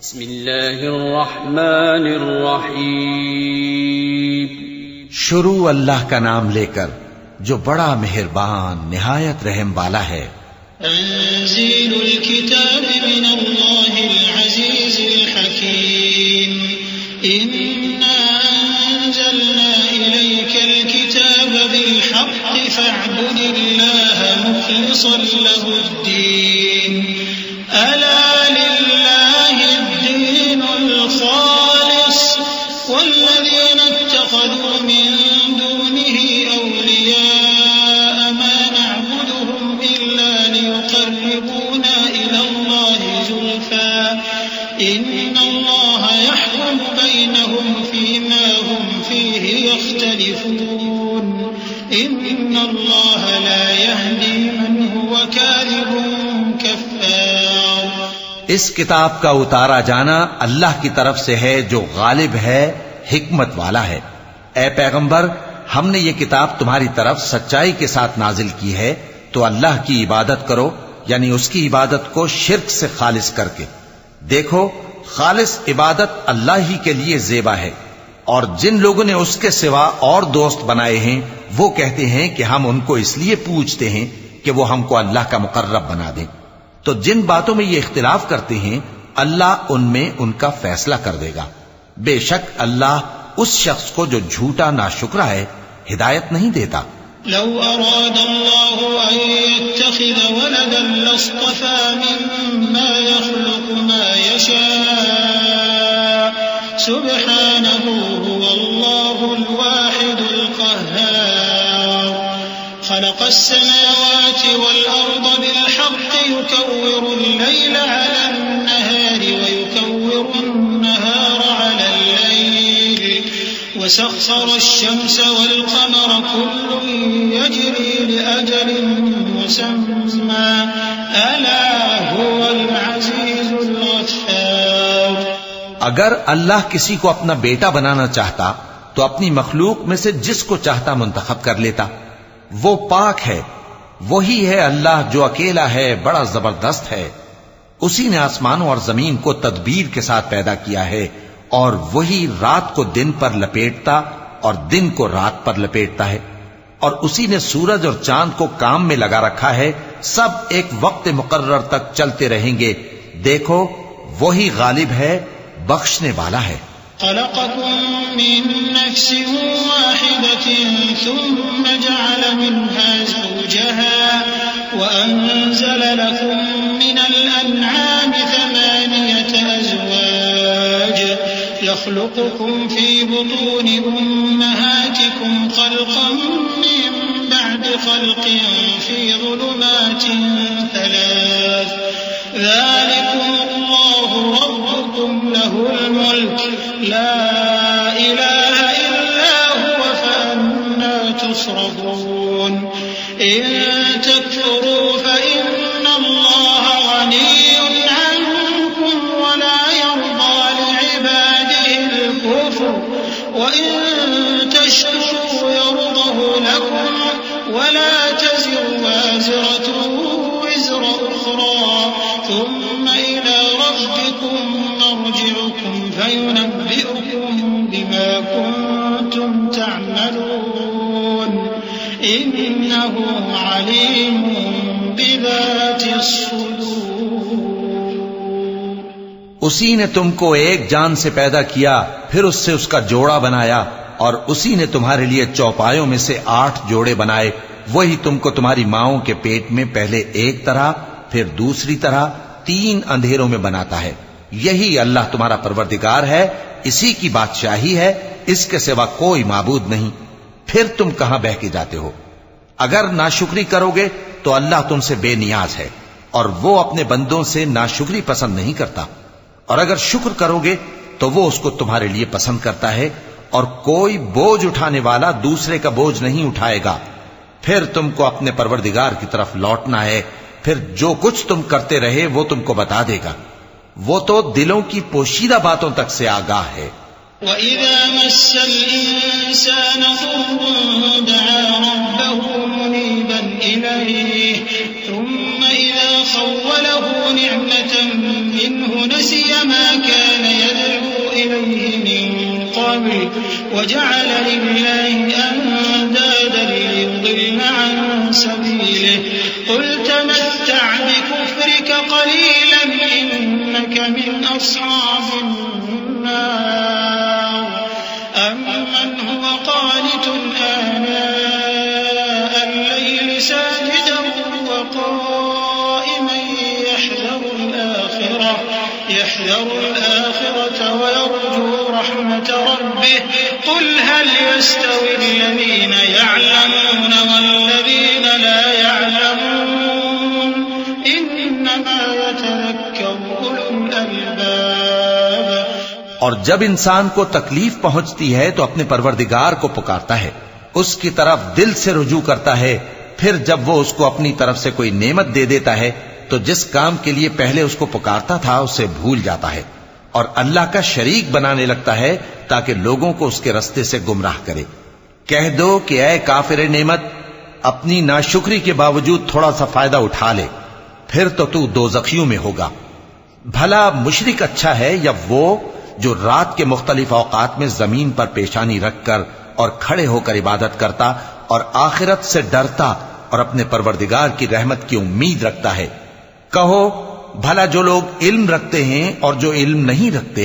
بسم اللہ الرحمن الرحیم شروع اللہ کا نام لے کر جو بڑا مہربان نہایت رحم والا ہے. تنزيل الكتاب من الله العزيز الحكيم إنا أنزلنا إليك الكتاب بالحق فاعبد الله مخلصا له الدين ألا لله الدين الخالص والذين اتخذوا من دونه أولياء ما نعبدهم إلا ليقربونا إلى الله زلفى إن الله يحكم بينهم فيما هم فيه يختلفون إن الله لا يهدي من هو كاذب كفار. اس کتاب کا اتارا جانا اللہ کی طرف سے ہے جو غالب ہے حکمت والا ہے. اے پیغمبر ہم نے یہ کتاب تمہاری طرف سچائی کے ساتھ نازل کی ہے تو اللہ کی عبادت کرو یعنی اس کی عبادت کو شرک سے خالص کر کے. دیکھو خالص عبادت اللہ ہی کے لیے زیبا ہے اور جن لوگوں نے اس کے سوا اور دوست بنائے ہیں وہ کہتے ہیں کہ ہم ان کو اس لیے پوجتے ہیں کہ وہ ہم کو اللہ کا مقرب بنا دیں. تو جن باتوں میں یہ اختلاف کرتے ہیں اللہ ان میں ان کا فیصلہ کر دے گا. بے شک اللہ اس شخص کو جو جھوٹا ناشکرا ہے ہدایت نہیں دیتا. لو أراد الله أن يتخذ ولدا لاصطفى مما يخلق ما يشاء سبحانه هو الله الواحد القهار خلق السماوات والأرض بالحق يكور الليل على النهار ويكور النهار على الليل وسخر الشمس والقمر كل يجري لأجل مسمى ألا هو العزيز الغفار. اگر اللہ کسی کو اپنا بیٹا بنانا چاہتا تو اپنی مخلوق میں سے جس کو چاہتا منتخب کر لیتا. وہ پاک ہے، وہی ہے اللہ جو اکیلا ہے، بڑا زبردست ہے. اسی نے آسمانوں اور زمین کو تدبیر کے ساتھ پیدا کیا ہے اور وہی رات کو دن پر لپیٹتا اور دن کو رات پر لپیٹتا ہے. اور اسی نے سورج اور چاند کو کام میں لگا رکھا ہے، سب ایک وقت مقرر تک چلتے رہیں گے. دیکھو وہی غالب ہے، بخشنے والا ہے. خلقكم من نفس واحدة ثم جعل منها زوجها وأنزل لكم من الأنعام 8 أزواج يخلقكم في بطون أمهاتكم خلقا من بعد خلق في ظلمات 3 ذلكم الله ربكم له الملك لا إله إلا هو فأنا تصرفون. إن تكفروا فإن الله غني عنكم ولا يرضى لعباده الكفر وإن تشكروا يرضه لكم ولا تزر وازرة وزر أخرى ثم إلى ربكم مرجعكم فينبئكم بما كنتم تعملون إنه عليم بذات الصدور. اسی نے تم کو ایک جان سے پیدا کیا، پھر اس سے اس کا جوڑا بنایا اور اسی نے تمہارے لیے چوپایوں میں سے 8 جوڑے بنائے. وہی تم کو تمہاری ماؤں کے پیٹ میں پہلے ایک طرح پھر دوسری طرح 3 اندھیروں میں بناتا ہے. یہی اللہ تمہارا پروردگار ہے، اسی کی بادشاہی ہے، اس کے سوا کوئی معبود نہیں. پھر تم کہاں بہہ کے جاتے ہو؟ اگر ناشکری کرو گے تو اللہ تم سے بے نیاز ہے اور وہ اپنے بندوں سے ناشکری پسند نہیں کرتا. اور اگر شکر کرو گے تو وہ اس کو تمہارے لیے پسند کرتا ہے اور کوئی بوجھ اٹھانے والا دوسرے کا بوجھ نہیں اٹھائے گا. پھر تم کو اپنے پروردگار کی طرف لوٹنا ہے، پھر جو کچھ تم کرتے رہے وہ تم کو بتا دے گا. وہ تو دلوں کی پوشیدہ باتوں تک سے آگاہ ہے. وَإِذَا مَسَّ الْإِنسَانَ ضُرٌّ دَعَا رَبَّهُ مُنِيبًا إِلَيْهِ ثُمَّ إِذَا خَوَّلَهُ نعمة منه نسي ما كان يدعو إليه من قبل وجعل لله أندادا ليضل عن سبيله قل تمتع بكفرك قليلا إنك من أصحاب النار أمن هو قانت آناء الليل ساجدا وقائما يحذر الآخرة ويرجو رحمة ربه قل هل يستوي الذين يعلمون والذين لا يعلمون إنما يتذكر أولو الألباب۔ اور جب انسان کو تکلیف پہنچتی ہے تو اپنے پروردگار کو پکارتا ہے، اس کی طرف دل سے رجوع کرتا ہے، پھر جب وہ اس کو اپنی طرف سے کوئی نعمت دے دیتا ہے تو جس کام کے لیے پہلے اس کو پکارتا تھا اسے بھول جاتا ہے اور اللہ کا شریک بنانے لگتا ہے تاکہ لوگوں کو اس کے رستے سے گمراہ کرے۔ کہہ دو کہ اے کافر نعمت، اپنی ناشکری کے باوجود تھوڑا سا فائدہ اٹھا لے، پھر تو دوزخیوں میں ہوگا۔ بھلا مشرک اچھا ہے یا وہ جو رات کے مختلف اوقات میں زمین پر پیشانی رکھ کر اور کھڑے ہو کر عبادت کرتا اور آخرت سے ڈرتا اور اپنے پروردگار کی رحمت کی امید رکھتا ہے۔ کہو بھلا جو لوگ علم رکھتے ہیں اور جو علم نہیں رکھتے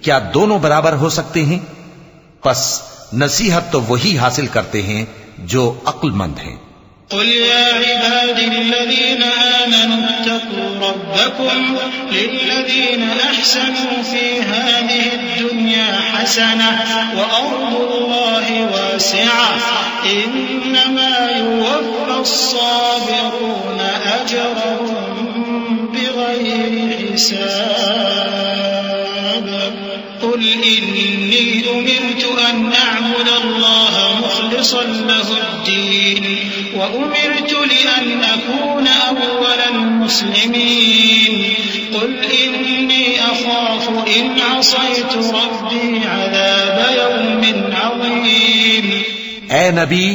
کیا دونوں برابر ہو سکتے ہیں؟ پس نصیحت تو وہی حاصل کرتے ہیں جو عقل مند ہیں۔ قل يا عباد الذين آمنوا اتقوا ربكم للذين أحسنوا في هذه الدنيا حسنة وأرض الله واسعة إنما يوفى الصابرون أجرهم بغير حساب قل إني أمرت أن أعبد الله مخلصا له الدين وأمرت لأن أكون أول المسلمين قل إني أخاف إن عصيت ربي عذاب يوم عظيم۔ اے نبی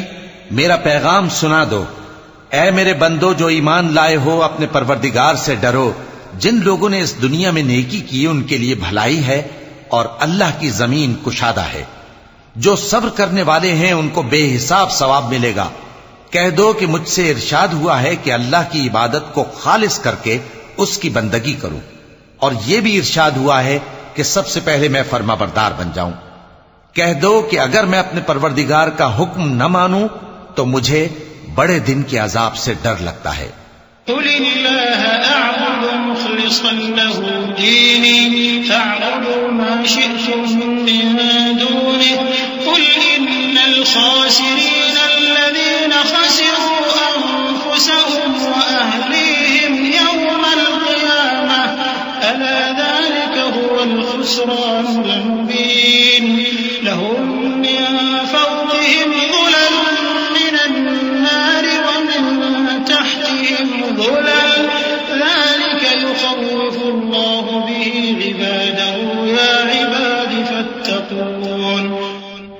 میرا پیغام سنا دو، اے میرے بندو جو ایمان لائے ہو اپنے پروردگار سے ڈرو۔ جن لوگوں نے اس دنیا میں نیکی کی ان کے لیے بھلائی ہے اور اللہ کی زمین کشادہ ہے۔ جو صبر کرنے والے ہیں ان کو بے حساب ثواب ملے گا۔ کہہ دو کہ مجھ سے ارشاد ہوا ہے کہ اللہ کی عبادت کو خالص کر کے اس کی بندگی کروں، اور یہ بھی ارشاد ہوا ہے کہ سب سے پہلے میں فرما بردار بن جاؤں۔ کہہ دو کہ اگر میں اپنے پروردگار کا حکم نہ مانوں تو مجھے بڑے دن کے عذاب سے ڈر لگتا ہے۔ قل اللہ اعبد مخلصا له دینی فاعبدوا ما شئتم من دونه قل ان الخاسرین الذین خسروا انفسهم واهلیهم یوم القیامة الا ذلك هو الخسران المبین لهم من فوقهم ظلل من النار ومن تحتهم ظلل ذلك يخوف الله به عباده يا عباد فاتقون۔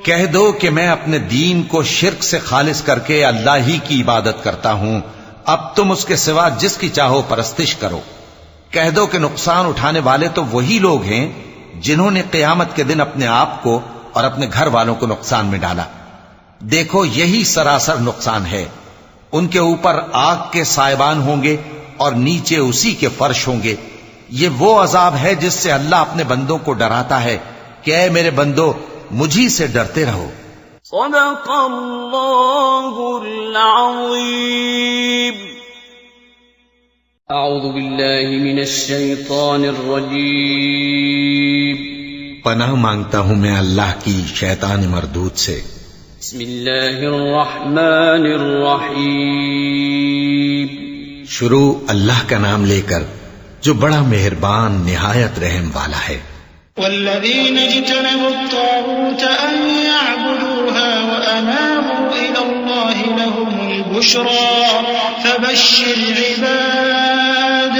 کہہ دو کہ میں اپنے دین کو شرک سے خالص کر کے اللہ ہی کی عبادت کرتا ہوں، اب تم اس کے سوا جس کی چاہو پرستش کرو۔ کہہ دو کہ نقصان اٹھانے والے تو وہی لوگ ہیں جنہوں نے قیامت کے دن اپنے آپ کو اور اپنے گھر والوں کو نقصان میں ڈالا۔ دیکھو یہی سراسر نقصان ہے۔ ان کے اوپر آگ کے سائبان ہوں گے اور نیچے اسی کے فرش ہوں گے۔ یہ وہ عذاب ہے جس سے اللہ اپنے بندوں کو ڈراتا ہے کہ اے میرے بندو مجھی سے ڈرتے رہو۔ صدق اللہ العظیم۔ اعوذ باللہ من الشیطان الرجیم۔ پناہ مانگتا ہوں میں اللہ کی شیطان مردود سے۔ بسم اللہ الرحمن الرحیم۔ شروع اللہ کا نام لے کر جو بڑا مہربان نہایت رحم والا ہے۔ والذین اجتنبوا الطاغوت ان يعبدوها وانابوا الى الله لهم البشرى فبشر عباد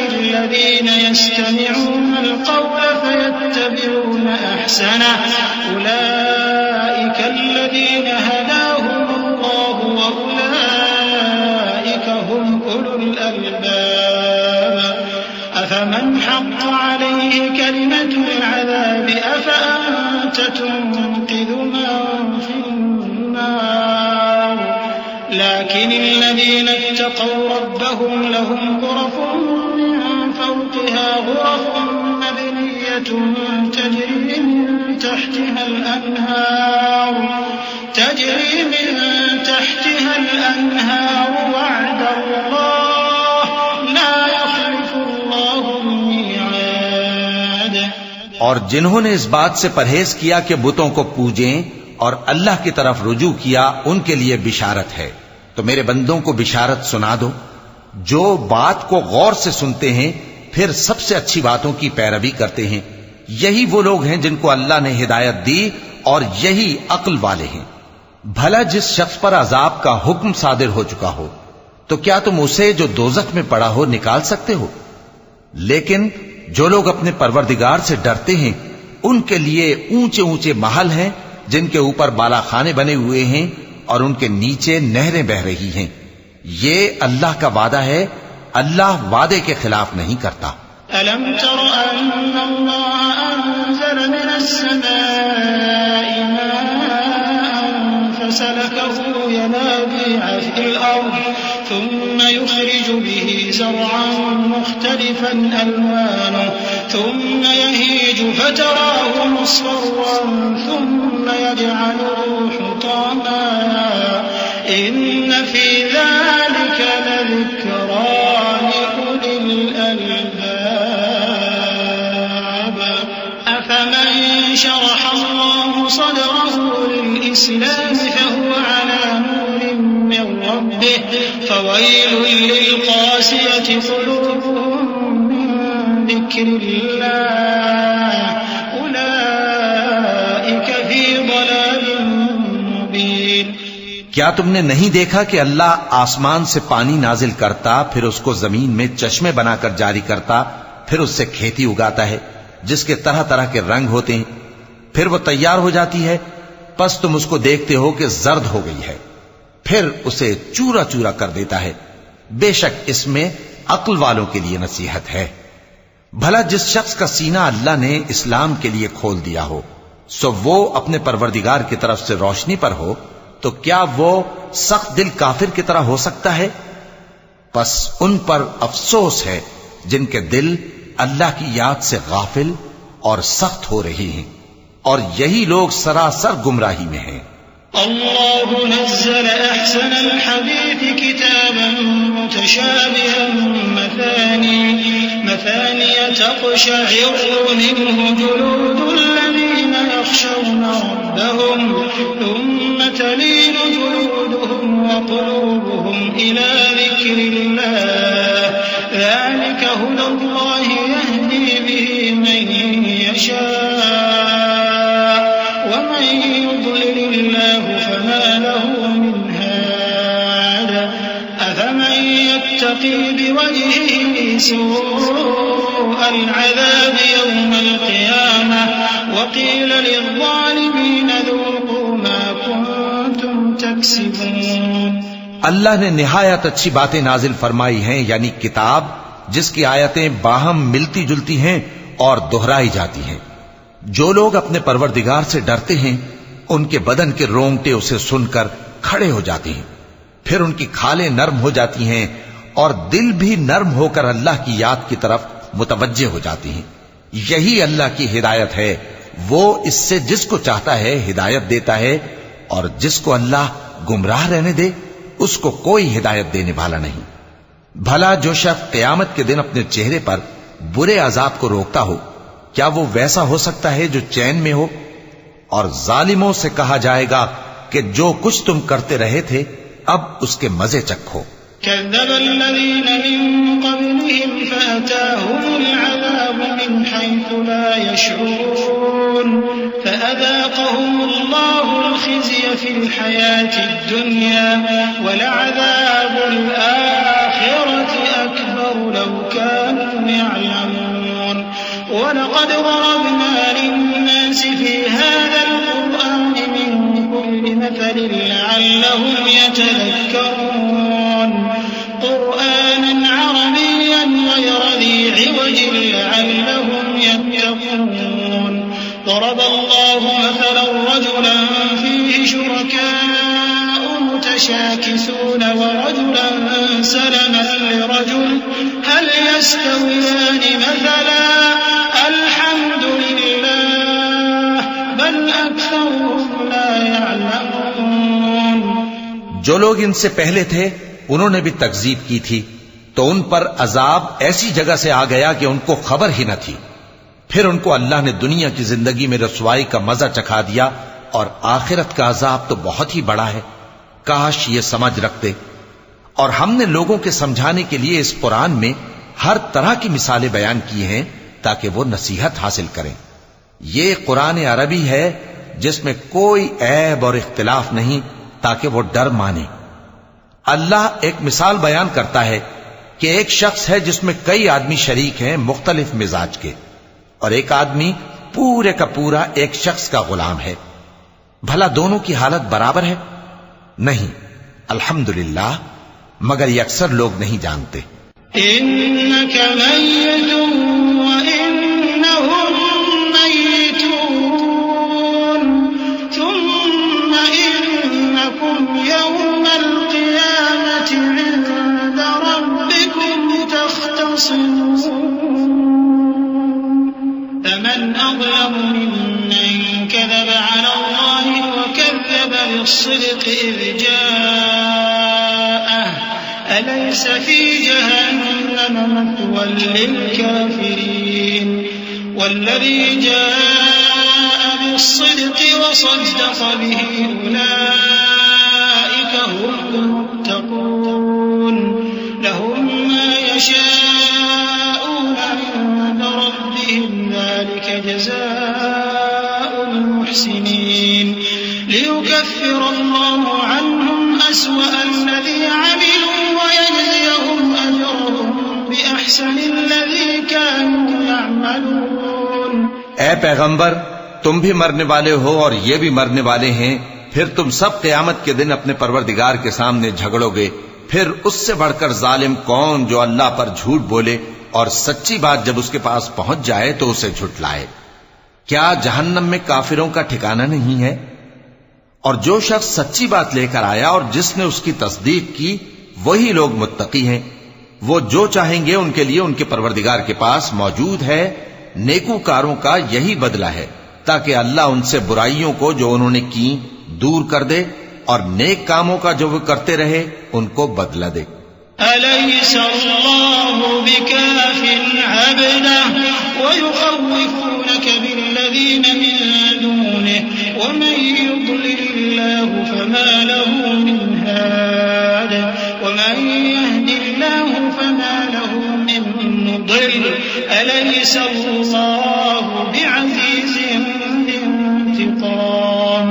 الذين يستمعون القول فيتبعون احسنه اولئك الذين هداهم الله واولئك هم اولو الالباب۔ أفمن حق عليه كلمة العذاب أفأنت تنقذ من في النار لكن الذين اتقوا ربهم لهم غرف من فوقها غرف مبنية تجري من تحتها الأنهار وعد الله لا يخلف الله الميعاد. اور جنہوں نے اس بات سے پرہیز کیا کہ بتوں کو پوجیں اور اللہ کی طرف رجوع کیا ان کے لیے بشارت ہے. تو میرے بندوں کو بشارت سنا دو جو بات کو غور سے سنتے ہیں پھر سب سے اچھی باتوں کی پیروی کرتے ہیں. یہی وہ لوگ ہیں جن کو اللہ نے ہدایت دی اور یہی عقل والے ہیں. بھلا جس شخص پر عذاب کا حکم صادر ہو چکا ہو تو کیا تم اسے جو دوزخ میں پڑا ہو نکال سکتے ہو؟ لیکن جو لوگ اپنے پروردگار سے ڈرتے ہیں ان کے لیے اونچے اونچے محل ہیں جن کے اوپر بالا خانے بنے ہوئے ہیں اور ان کے نیچے نہریں بہ رہی ہیں. یہ اللہ کا وعدہ ہے، اللہ وعدے کے خلاف نہیں کرتا. ألم تر أن الله أنزل من السماء ماء فسلكه ينابيع في الأرض ثم يخرج به زرعا مختلفا ألوانه ثم يهيج فتراه مصفرا ثم يجعله حطاما إن في ذلك لذكرى لأولي الألباب. أفمن شرح الله صدره للإسلام فهو على نور من ربه فويل للقاسية قلوبهم من ذكر الله أولئك في ضلال مبين. کیا تم نے نہیں دیکھا کہ اللہ آسمان سے پانی نازل کرتا پھر اس کو زمین میں چشمے بنا کر جاری کرتا پھر اس سے کھیتی اگاتا ہے جس کے طرح طرح کے رنگ ہوتے ہیں پھر وہ تیار ہو جاتی ہے پس تم اس کو دیکھتے ہو کہ زرد ہو گئی ہے پھر اسے چورا چورا کر دیتا ہے. بے شک اس میں عقل والوں کے لیے نصیحت ہے. بھلا جس شخص کا سینہ اللہ نے اسلام کے لیے کھول دیا ہو سو وہ اپنے پروردگار کی طرف سے روشنی پر ہو تو کیا وہ سخت دل کافر کی طرح ہو سکتا ہے؟ پس ان پر افسوس ہے جن کے دل اللہ کی یاد سے غافل اور سخت ہو رہی ہیں اور یہی لوگ سراسر گمراہی میں ہیں. الله نزل أحسن الحديث كتابا متشابها مثانية تقشعر منه جلود الذين يخشون ربهم ثم تلين جلودهم وقلوبهم إلى ذكر الله ذلك هدى الله يهدي به من يشاء ومن يضلل الله فما له من هاد أفمن يتقي بوجهه سوء العذاب يوم القيامة وقيل للظالمين ذوقوا ما كنتم تكسبون. اللہ نے نہایت اچھی باتیں نازل فرمائی ہیں یعنی کتاب جس کی آیتیں باہم ملتی جلتی ہیں اور دہرائی جاتی ہیں. جو لوگ اپنے پروردگار سے ڈرتے ہیں ان کے بدن کے رونگٹے اسے سن کر کھڑے ہو جاتے ہیں پھر ان کی کھالیں نرم ہو جاتی ہیں اور دل بھی نرم ہو کر اللہ کی یاد کی طرف متوجہ ہو جاتی ہیں. یہی اللہ کی ہدایت ہے، وہ اس سے جس کو چاہتا ہے ہدایت دیتا ہے اور جس کو اللہ گمراہ رہنے دے اس کو کوئی ہدایت دینے والا نہیں. بھلا جو شخص قیامت کے دن اپنے چہرے پر برے عذاب کو روکتا ہو کیا وہ ویسا ہو سکتا ہے جو چین میں ہو؟ اور ظالموں سے کہا جائے گا کہ جو کچھ تم کرتے رہے تھے اب اس کے مزے چکھو. كذب الذين من قبلهم فأتاهم العذاب من حيث لا يشعرون فأذاقهم الله الخزي في الحياة الدنيا ولعذاب الآخرة أكبر لو كانوا يعلمون. ولقد ضربنا للناس في هذا القرآن من كل مثل لعلهم يتذكرون قرآنا عربيا غير ذي عوج عوج لعلهم يتقون ضرب الله مثلا رجلا فيه شركاء متشاكسون ورجلا سلما لرجل هل يستويان مثلا الحمد لله بل أكثرهم لا يعلمون. جو لوگ ان سے پہلے تھے انہوں نے بھی تکذیب کی تھی تو ان پر عذاب ایسی جگہ سے آ گیا کہ ان کو خبر ہی نہ تھی. پھر ان کو اللہ نے دنیا کی زندگی میں رسوائی کا مزہ چکھا دیا اور آخرت کا عذاب تو بہت ہی بڑا ہے. کاش یہ سمجھ رکھتے. اور ہم نے لوگوں کے سمجھانے کے لیے اس قرآن میں ہر طرح کی مثالیں بیان کی ہیں تاکہ وہ نصیحت حاصل کریں. یہ قرآن عربی ہے جس میں کوئی عیب اور اختلاف نہیں تاکہ وہ ڈر مانے. اللہ ایک مثال بیان کرتا ہے کہ ایک شخص ہے جس میں کئی آدمی شریک ہیں مختلف مزاج کے، اور ایک آدمی پورے کا پورا ایک شخص کا غلام ہے. بھلا دونوں کی حالت برابر ہے؟ نہیں. الحمدللہ، مگر یہ اکثر لوگ نہیں جانتے. إنك ميت وإنهم ميتون ثم إنكم يوم القيامة عند ربكم تختصمون. فمن أظلم ممن كذب على الله وكذب بالصدق إذ جاءه أليس في جهنم مثوى للكافرين. والذي جاء بالصدق وصدق به أولئك هم المتقون. لهم ما يشاءون عند ربهم ذلك جزاء المحسنين. ليكفر الله عنهم أسوأ الذي عملوا ويجزيهم أجرهم بأحسن الذي كانوا يعملون. اے پیغمبر، تم بھی مرنے والے ہو اور یہ بھی مرنے والے ہیں. پھر تم سب قیامت کے دن اپنے پروردگار کے سامنے جھگڑو گے. پھر اس سے بڑھ کر ظالم کون جو اللہ پر جھوٹ بولے اور سچی بات جب اس کے پاس پہنچ جائے تو اسے جھٹلائے. کیا جہنم میں کافروں کا ٹھکانہ نہیں ہے؟ اور جو شخص سچی بات لے کر آیا اور جس نے اس کی تصدیق کی وہی لوگ متقی ہیں. وہ جو چاہیں گے ان کے لیے ان کے پروردگار کے پاس موجود ہے. نیکوکاروں کا یہی بدلہ ہے تاکہ اللہ ان سے برائیوں کو جو انہوں نے کی دور کر دے اور نیک کاموں کا جو وہ کرتے رہے ان کو بدلہ دے. أليس الله بكاف عبده ويخوفونك بالذين من دونه ومن يضلل الله فما له من هاد ومن يهد الله فما له من مضل. أليس الله بعزيز ذي انتقام.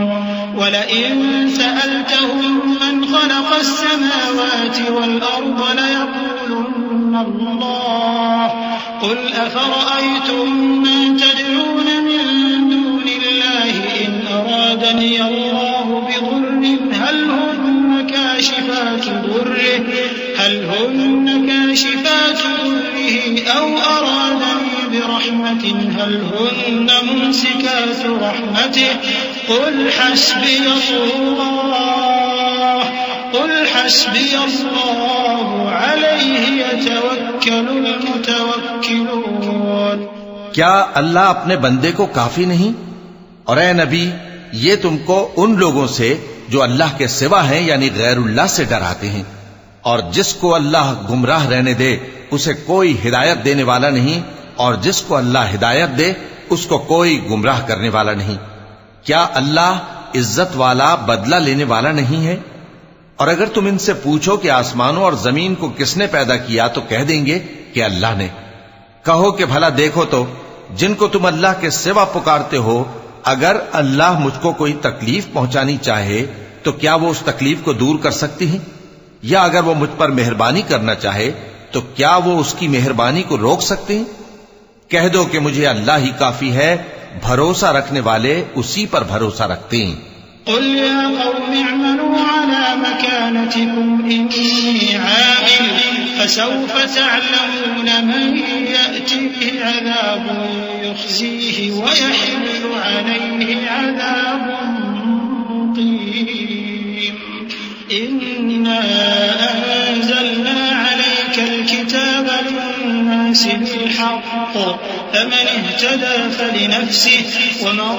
ولئن سألتهم من خلق السماوات والأرض ليقولن الله. قل أفرأيتم ما تدعون من دون الله إن أرادني الله بضر هل هن كاشفات ضره أو أرادني برحمة هل هن ممسكات رحمته. قل حسبي الله عليه يتوكل المتوكلون. کیا اللہ اپنے بندے کو کافی نہیں؟ اور اے نبی، یہ تم کو ان لوگوں سے جو اللہ کے سوا ہیں یعنی غیر اللہ سے ڈراتے ہیں، اور جس کو اللہ گمراہ رہنے دے اسے کوئی ہدایت دینے والا نہیں، اور جس کو اللہ ہدایت دے اس کو کوئی گمراہ کرنے والا نہیں. کیا اللہ عزت والا بدلہ لینے والا نہیں ہے؟ اور اگر تم ان سے پوچھو کہ آسمانوں اور زمین کو کس نے پیدا کیا تو کہہ دیں گے کہ اللہ نے. کہو کہ بھلا دیکھو تو جن کو تم اللہ کے سوا پکارتے ہو، اگر اللہ مجھ کو کوئی تکلیف پہنچانی چاہے تو کیا وہ اس تکلیف کو دور کر سکتی ہیں؟ یا اگر وہ مجھ پر مہربانی کرنا چاہے تو کیا وہ اس کی مہربانی کو روک سکتے ہیں؟ کہہ دو کہ مجھے اللہ ہی کافی ہے، بھروسہ رکھنے والے اسی پر بھروسہ رکھتے ہیں. قل يا قوم اعملوا على مكانتكم إني عامل فسوف تعلمون من يأتيه عذاب يخزيه ويحل عليه عذاب مقيم إنا أنزلنا عليك الكتاب للناس بالحق فمن اهتدى فلنفسه ومن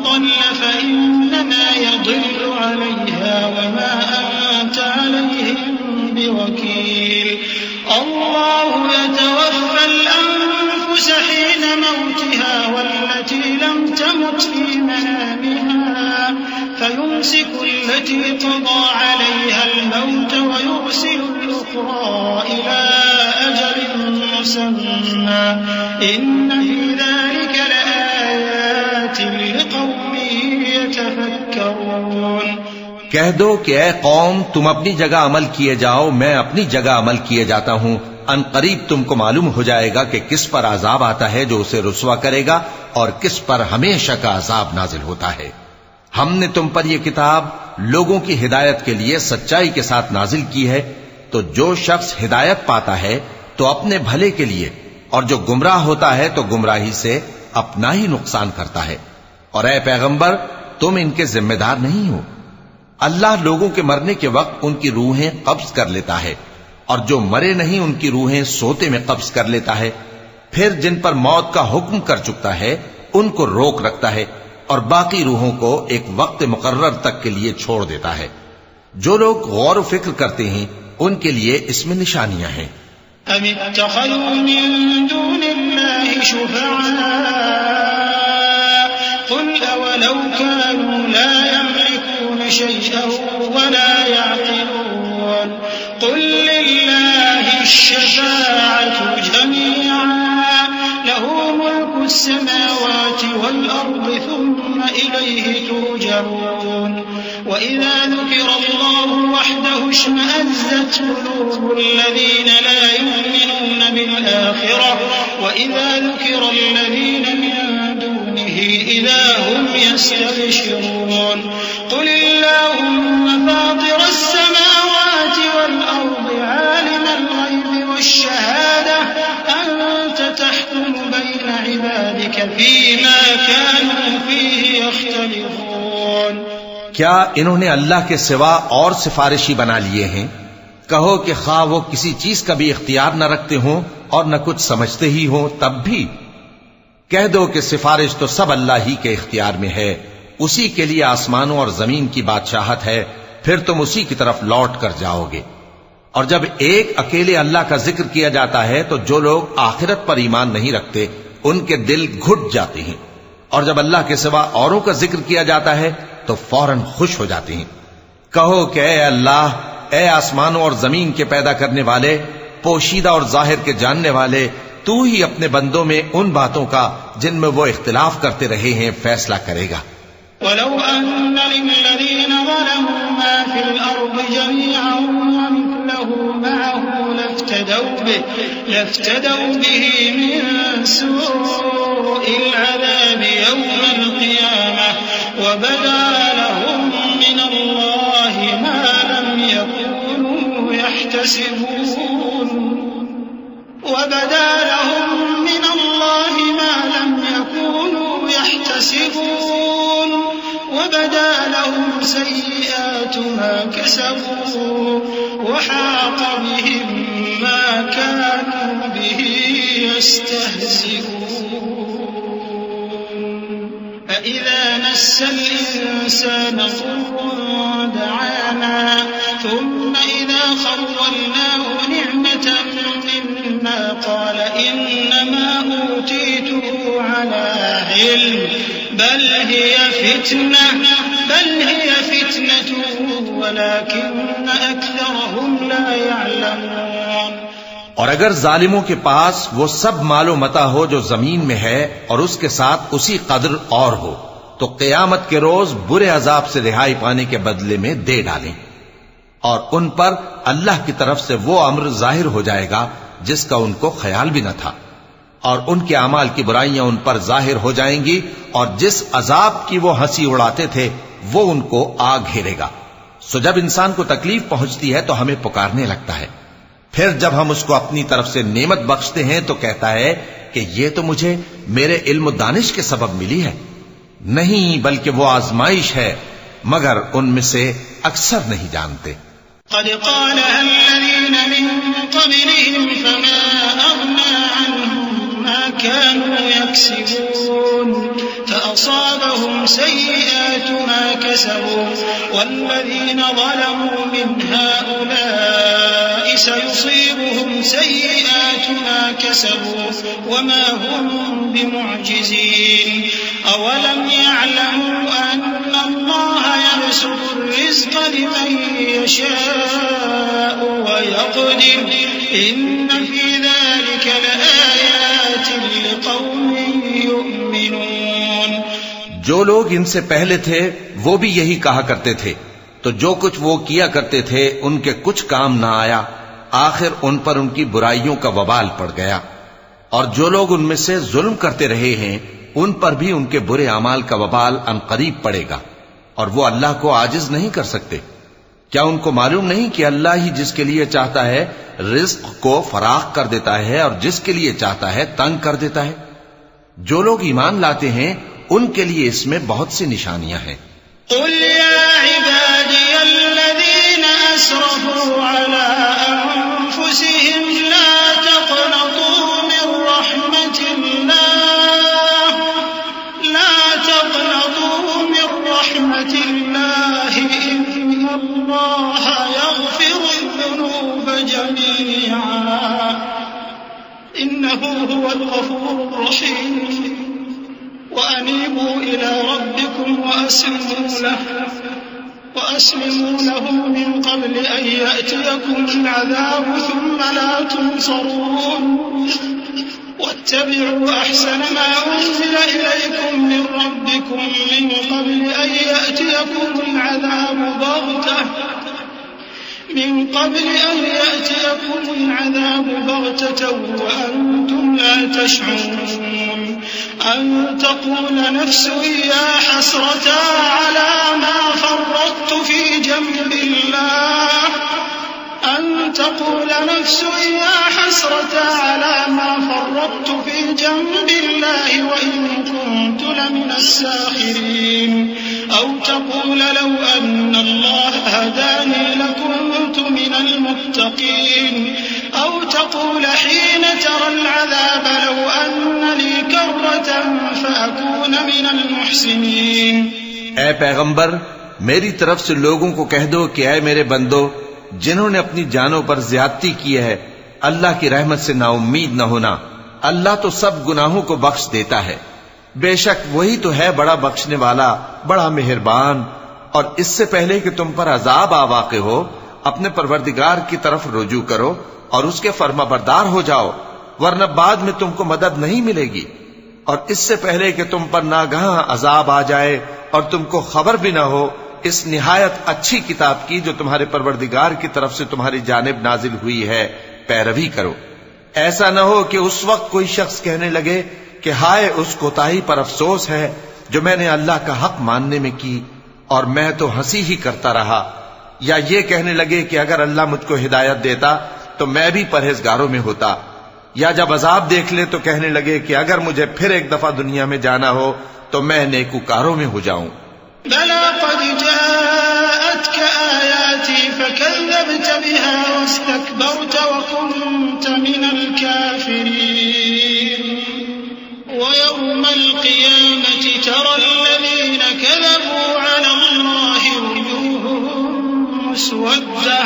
ضل فإنما يضل عليها وما أنت عليهم بوكيل الله يتوفى الأنفس حين موتها والتي لم تمت في منامها فيمسك التي قضى عليها الموت ويرسل الأخرى إلى أجل مسمى إن في ذلك لآيات لقوم يتفكرون. کہہ دو کہ اے قوم تم اپنی جگہ عمل کیے جاؤ میں اپنی جگہ عمل کیے جاتا ہوں. ان قریب تم کو معلوم ہو جائے گا کہ کس پر عذاب آتا ہے جو اسے رسوا کرے گا اور کس پر ہمیشہ کا عذاب نازل ہوتا ہے. ہم نے تم پر یہ کتاب لوگوں کی ہدایت کے لیے سچائی کے ساتھ نازل کی ہے تو جو شخص ہدایت پاتا ہے تو اپنے بھلے کے لیے اور جو گمراہ ہوتا ہے تو گمراہی سے اپنا ہی نقصان کرتا ہے. اور اے پیغمبر تم ان کے ذمہ دار نہیں ہو. اللہ لوگوں کے مرنے کے وقت ان کی روحیں قبض کر لیتا ہے اور جو مرے نہیں ان کی روحیں سوتے میں قبض کر لیتا ہے. پھر جن پر موت کا حکم کر چکتا ہے ان کو روک رکھتا ہے اور باقی روحوں کو ایک وقت مقرر تک کے لیے چھوڑ دیتا ہے. جو لوگ غور و فکر کرتے ہیں ان کے لیے اس میں نشانیاں ہیں. ام اتخذوا من دون الله شفعاء قل اولو كانوا لا يملكون شيئا ولا يعقلون قل لله الشفاعة جميعا له ملك السماوات والأرض ثم إليه ترجعون. وإذا ذكر الله وحده اشمأزت قلوب الذين لا يؤمنون بالآخرة وإذا ذكر الذين من دونه إذا هم يستبشرون. قل اللهم فاطر السماوات والأرض عالم الغيب والشهادة أنت تحكم بين عبادك فيما كانوا فيه يختلفون. کیا انہوں نے اللہ کے سوا اور سفارشی بنا لیے ہیں؟ کہو کہ خواہ وہ کسی چیز کا بھی اختیار نہ رکھتے ہوں اور نہ کچھ سمجھتے ہی ہوں تب بھی کہہ دو کہ سفارش تو سب اللہ ہی کے اختیار میں ہے. اسی کے لیے آسمانوں اور زمین کی بادشاہت ہے پھر تم اسی کی طرف لوٹ کر جاؤ گے. اور جب ایک اکیلے اللہ کا ذکر کیا جاتا ہے تو جو لوگ آخرت پر ایمان نہیں رکھتے ان کے دل گھٹ جاتے ہیں اور جب اللہ کے سوا اوروں کا ذکر کیا جاتا ہے تو فوراً خوش ہو جاتے ہیں. کہو کہ اے اللہ اے آسمانوں اور زمین کے پیدا کرنے والے پوشیدہ اور ظاہر کے جاننے والے تو ہی اپنے بندوں میں ان باتوں کا جن میں وہ اختلاف کرتے رہے ہیں فیصلہ کرے گا. ولو أن للذين ظلموا ما في الأرض جميعا ومثله معه لافتدوا به من سوء العذاب يوم القيامة وبدا لهم من الله ما لم يكونوا يحتسبون. وبدا لهم من الله ما لم يكونوا يحتسبون وبدا لهم سيئات ما كسبوا وحاق بهم ما كانوا به يستهزئون. فإذا مس الإنسان ضر دعانا ثم إذا خولناه نعمة منا قال إنما أوتيته على علم بل هي فتنة ولكن أكثرهم لا يعلمون. اور اگر ظالموں کے پاس وہ سب مال و متاع ہو جو زمین میں ہے اور اس کے ساتھ اسی قدر اور ہو تو قیامت کے روز برے عذاب سے رہائی پانے کے بدلے میں دے ڈالیں اور ان پر اللہ کی طرف سے وہ امر ظاہر ہو جائے گا جس کا ان کو خیال بھی نہ تھا اور ان کے اعمال کی برائیاں ان پر ظاہر ہو جائیں گی اور جس عذاب کی وہ ہنسی اڑاتے تھے وہ ان کو آ گھیرے گا. سو جب انسان کو تکلیف پہنچتی ہے تو ہمیں پکارنے لگتا ہے پھر جب ہم اس کو اپنی طرف سے نعمت بخشتے ہیں تو کہتا ہے کہ یہ تو مجھے میرے علم و دانش کے سبب ملی ہے. نہیں، بلکہ وہ آزمائش ہے، مگر ان میں سے اکثر نہیں جانتے. قد قالها الذين من قبلهم فما أغنى عنهم ما كانوا يكسبون فأصابهم سيئات ما كسبوا والذين ظلموا من هؤلاء سيصيبهم سيئات ما كسبوا وما هم بمعجزين أولم يعلموا أن الله يبسط الرزق لمن يشاء ويقدر إن في ذلك لآيات لقوم يؤمنون. جو لوگ ان سے پہلے تھے وہ بھی یہی کہا کرتے تھے، تو جو کچھ وہ کیا کرتے تھے ان کے کچھ کام نہ آیا، آخر ان پر ان کی برائیوں کا وبال پڑ گیا. اور جو لوگ ان میں سے ظلم کرتے رہے ہیں ان پر بھی ان کے برے اعمال کا وبال عنقریب پڑے گا، اور وہ اللہ کو عاجز نہیں کر سکتے. کیا ان کو معلوم نہیں کہ اللہ ہی جس کے لیے چاہتا ہے رزق کو فراخ کر دیتا ہے اور جس کے لیے چاہتا ہے تنگ کر دیتا ہے؟ جو لوگ ایمان لاتے ہیں ان کے لیے اس میں بہت سی نشانیاں ہیں. قل يا عبادي الذين أسرفوا على أنفسهم لا تقنطوا من رحمة الله إن الله يغفر الذنوب جميعا إنه هو الغفور الرحيم وأنيبوا إلى ربكم وأسلموا له من قبل أن يأتيكم العذاب ثم لا تنصرون واتبعوا أحسن ما أنزل إليكم من ربكم من قبل أن يأتيكم العذاب بغتة وأنتم لا تشعرون أن تقول نفس يا حسرة على ما فرطت في جنب الله أن تقول نفس يا حسرة على ما فرطت في جنب الله وإن كنت لمن الساخرين أو تقول لو أن الله هداني لكنت من المتقين أو تقول حين ترى العذاب لو أن لي كرة فأكون من المحسنين. اے پیغمبر، میری طرف سے لوگوں کو کہہ دو کہ اے میرے بندو، جنہوں نے اپنی جانوں پر زیادتی کی ہے، اللہ کی رحمت سے نا امید نہ ہونا. اللہ تو سب گناہوں کو بخش دیتا ہے، بے شک وہی تو ہے بڑا بخشنے والا، بڑا مہربان. اور اس سے پہلے کہ تم پر عذاب آ واقع ہو، اپنے پروردگار کی طرف رجوع کرو اور اس کے فرما بردار ہو جاؤ، ورنہ بعد میں تم کو مدد نہیں ملے گی. اور اس سے پہلے کہ تم پر ناگہاں عذاب آ جائے اور تم کو خبر بھی نہ ہو، اس نہایت اچھی کتاب کی جو تمہارے پروردگار کی طرف سے تمہاری جانب نازل ہوئی ہے پیروی کرو. ایسا نہ ہو کہ اس وقت کوئی شخص کہنے لگے کہ ہائے اس کوتاہی پر افسوس ہے جو میں نے اللہ کا حق ماننے میں کی اور میں تو ہنسی ہی کرتا رہا، یا یہ کہنے لگے کہ اگر اللہ مجھ کو ہدایت دیتا تو میں بھی پرہیزگاروں میں ہوتا، یا جب عذاب دیکھ لے تو کہنے لگے کہ اگر مجھے پھر ایک دفعہ دنیا میں جانا ہو تو میں نیکوکاروں میں ہو جاؤں. بلى قد جاءتك آياتي فكذبت بها واستكبرت وكنت من الكافرين ويوم القيامة ترى الذين كذبوا على الله وجوههم مسودة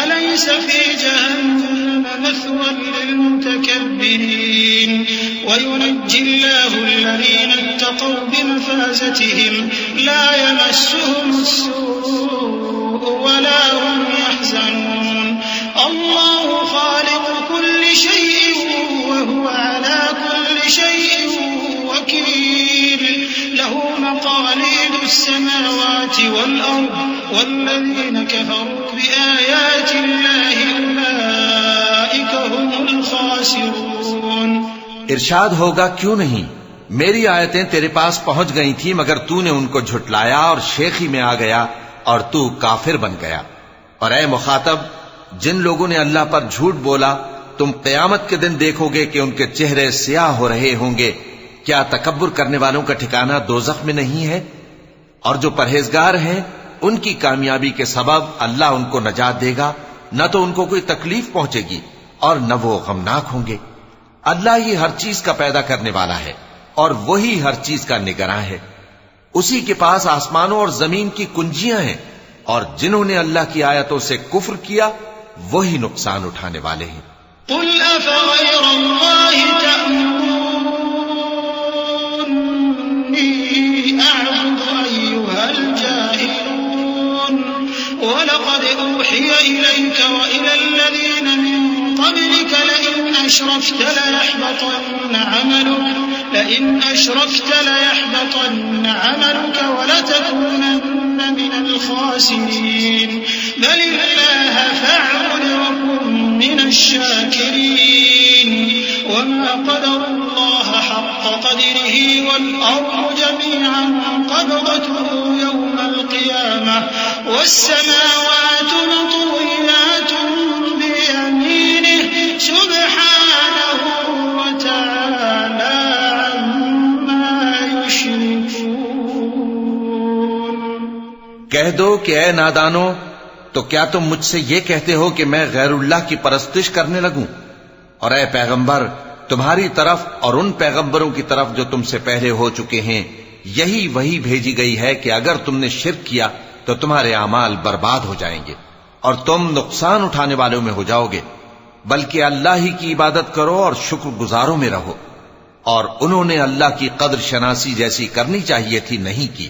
أليس في جهنم مثوى للمتكبرين وينجي الله الذين اتقوا بمفازتهم لا يمسهم السوء ولا هم يحزنون الله خالق كل شيء وهو على كل شيء وكيل له مقاليد السماوات والأرض والذين كفروا بآيات الله أولئك هم الخاسرون. ارشاد ہوگا کیوں نہیں، میری آیتیں تیرے پاس پہنچ گئی تھی مگر تو نے ان کو جھٹلایا اور شیخی میں آ گیا اور تو کافر بن گیا. اور اے مخاطب، جن لوگوں نے اللہ پر جھوٹ بولا تم قیامت کے دن دیکھو گے کہ ان کے چہرے سیاہ ہو رہے ہوں گے. کیا تکبر کرنے والوں کا ٹھکانہ دوزخ میں نہیں ہے؟ اور جو پرہیزگار ہیں ان کی کامیابی کے سبب اللہ ان کو نجات دے گا، نہ تو ان کو کوئی تکلیف پہنچے گی اور نہ وہ غمناک ہوں گے. اللہ ہی ہر چیز کا پیدا کرنے والا ہے اور وہی ہر چیز کا نگراں ہے. اسی کے پاس آسمانوں اور زمین کی کنجیاں ہیں، اور جنہوں نے اللہ کی آیتوں سے کفر کیا وہی نقصان اٹھانے والے ہیں. قل أفغير الله تأمروني أعبد أيها الجاهلون ولقد أوحي إليك وإلى الذين من قبلك لئن أشركت ليحبطن عملك ولتكونن من الخاسرين بل الله فاعبد وكن من الشاكرين وما قدر الله حق قدره والأرض جميعا قبضته يوم القيامة والسماوات مطويات بيمينه سبحانه وتعالى عما يشركون. کہہ دو کہ اے نادانو، تو کیا تم مجھ سے یہ کہتے ہو کہ میں غیر اللہ کی پرستش کرنے لگوں؟ اور اے پیغمبر، تمہاری طرف اور ان پیغمبروں کی طرف جو تم سے پہلے ہو چکے ہیں یہی وہی بھیجی گئی ہے کہ اگر تم نے شرک کیا تو تمہارے اعمال برباد ہو جائیں گے اور تم نقصان اٹھانے والوں میں ہو جاؤ گے. بلکہ اللہ ہی کی عبادت کرو اور شکر گزاروں میں رہو. اور انہوں نے اللہ کی قدر شناسی جیسی کرنی چاہیے تھی نہیں کی.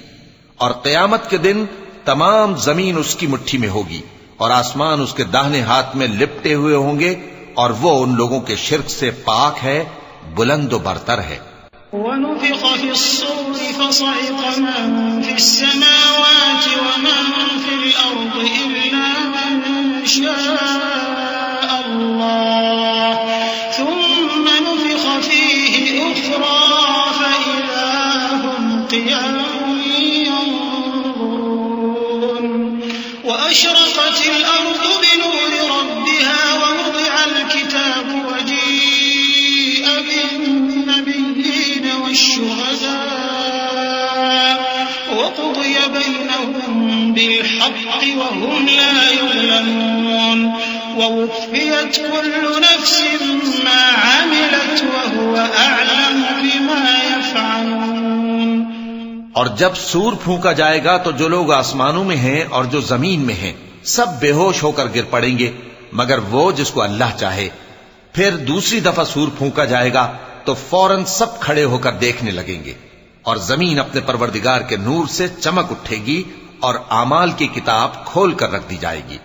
اور قیامت کے دن تمام زمین اس کی مٹھی میں ہوگی اور آسمان اس کے داہنے ہاتھ میں لپٹے ہوئے ہوں گے، اور وہ ان لوگوں کے شرک سے پاک ہے، بلند و برتر ہے. ونفخ في الصور فصعق من في السماوات ومن في الأرض إلا من شاء الله ثم نفخ فيه أخرى فإذا هم قيام ينظرون. وأشرقت الأرض بنور ربها ووضع الكتاب وجيء بالنبيين والشهداء وقضي بينهم بالحق وهم لا يظلمون. ووفيت كل نفس ما عملت وهو أعلم بما يفعلون. اور جب سور پھونکا جائے گا تو جو لوگ آسمانوں میں ہیں اور جو زمین میں ہیں سب بے ہوش ہو کر گر پڑیں گے مگر وہ جس کو اللہ چاہے. پھر دوسری دفعہ سور پھونکا جائے گا تو فوراً سب کھڑے ہو کر دیکھنے لگیں گے، اور زمین اپنے پروردگار کے نور سے چمک اٹھے گی اور اعمال کی کتاب کھول کر رکھ دی جائے گی،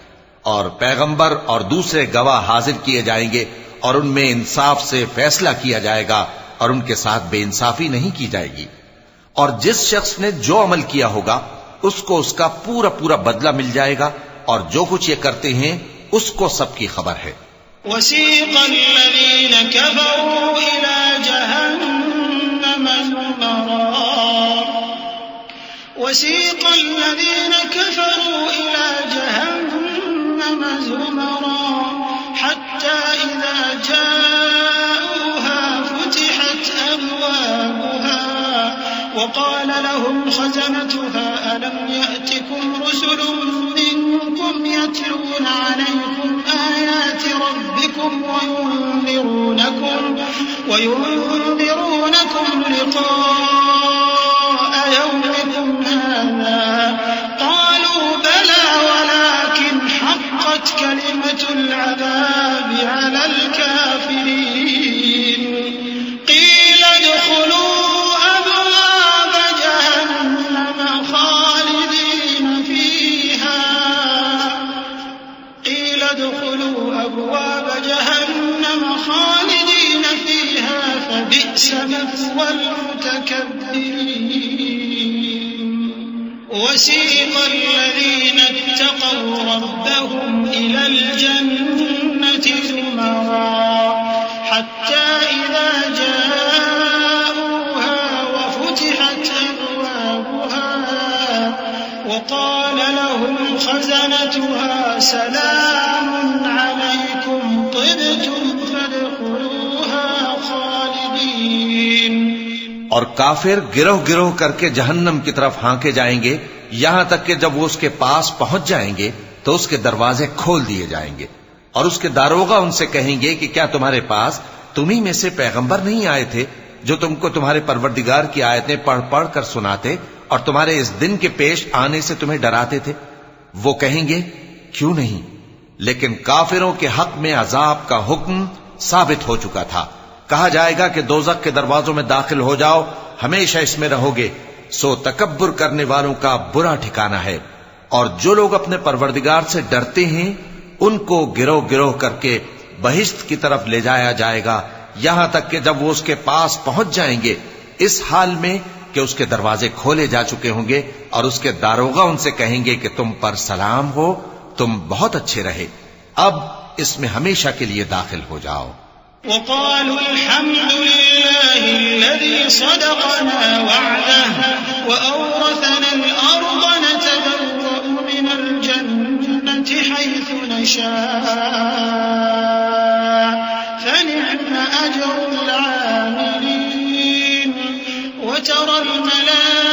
اور پیغمبر اور دوسرے گواہ حاضر کیے جائیں گے، اور ان میں انصاف سے فیصلہ کیا جائے گا اور ان کے ساتھ بے انصافی نہیں کی جائے گی. اور جس شخص نے جو عمل کیا ہوگا اس کو اس کا پورا پورا بدلہ مل جائے گا، اور جو کچھ یہ کرتے ہیں اس کو سب کی خبر ہے. وسيق الذين كفروا إلى جهنم زمرا حتى إذا جاءوها فتحت أبوابها وقال لهم خزنتها ألم يأتكم رسل منكم يتلون عليكم آيات ربكم وينذرونكم لقاء يومكم هذا قالوا بلى ولكن حقت كلمة العذاب على الكافرين قيل ادخلوا أبواب جهنم خالدين فيها فبئس مثوى المتكبرين. وسيق الذين اتقوا ربهم إلى الجنة زمرا حتى إذا جاءوها وفتحت أبوابها وقال لهم خزنتها سلام اور کافر گروہ گروہ کر کے جہنم کی طرف ہانکے جائیں گے، یہاں تک کہ جب وہ اس کے پاس پہنچ جائیں گے تو اس کے دروازے کھول دیے جائیں گے، اور اس کے داروغہ ان سے کہیں گے کہ کیا تمہارے پاس تمہیں میں سے پیغمبر نہیں آئے تھے جو تم کو تمہارے پروردگار کی آیتیں پڑھ پڑھ کر سناتے اور تمہارے اس دن کے پیش آنے سے تمہیں ڈراتے تھے؟ وہ کہیں گے کیوں نہیں، لیکن کافروں کے حق میں عذاب کا حکم ثابت ہو چکا تھا۔ کہا جائے گا کہ دوزخ کے دروازوں میں داخل ہو جاؤ، ہمیشہ اس میں رہو گے، سو تکبر کرنے والوں کا برا ٹھکانہ ہے۔ اور جو لوگ اپنے پروردگار سے ڈرتے ہیں ان کو گروہ گروہ کر کے بہشت کی طرف لے جایا جائے گا، یہاں تک کہ جب وہ اس کے پاس پہنچ جائیں گے اس حال میں کہ اس کے دروازے کھولے جا چکے ہوں گے، اور اس کے داروغہ ان سے کہیں گے کہ تم پر سلام ہو، تم بہت اچھے رہے، اب اس میں ہمیشہ کے لیے داخل ہو جاؤ۔ وقالوا الحمد لله الذي صدقنا وعده وأورثنا الأرض نتبوأ من الجنة حيث نشاء فنعم أجر العاملين وترى الملائكة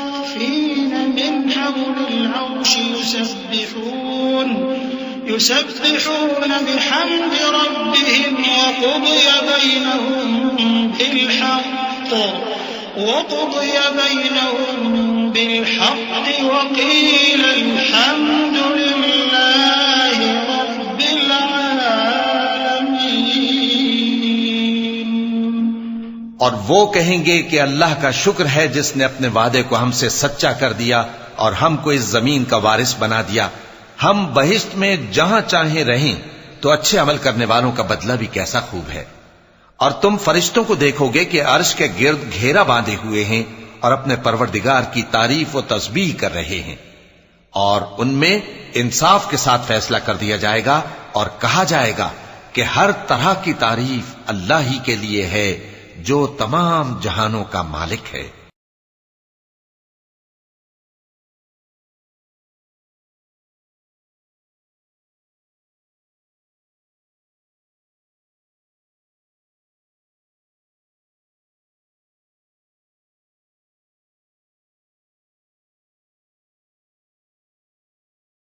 حافين من حول العرش يسبحون بحمد ربهم وقضي بينهم بالحق وقيل الحمد لله رب العالمين۔ اور وہ کہیں گے کہ اللہ کا شکر ہے جس نے اپنے وعدے کو ہم سے سچا کر دیا اور ہم کو اس زمین کا وارث بنا دیا، ہم بہشت میں جہاں چاہیں رہیں، تو اچھے عمل کرنے والوں کا بدلہ بھی کیسا خوب ہے۔ اور تم فرشتوں کو دیکھو گے کہ عرش کے گرد گھیرا باندھے ہوئے ہیں اور اپنے پروردگار کی تعریف و تسبیح کر رہے ہیں، اور ان میں انصاف کے ساتھ فیصلہ کر دیا جائے گا، اور کہا جائے گا کہ ہر طرح کی تعریف اللہ ہی کے لیے ہے جو تمام جہانوں کا مالک ہے۔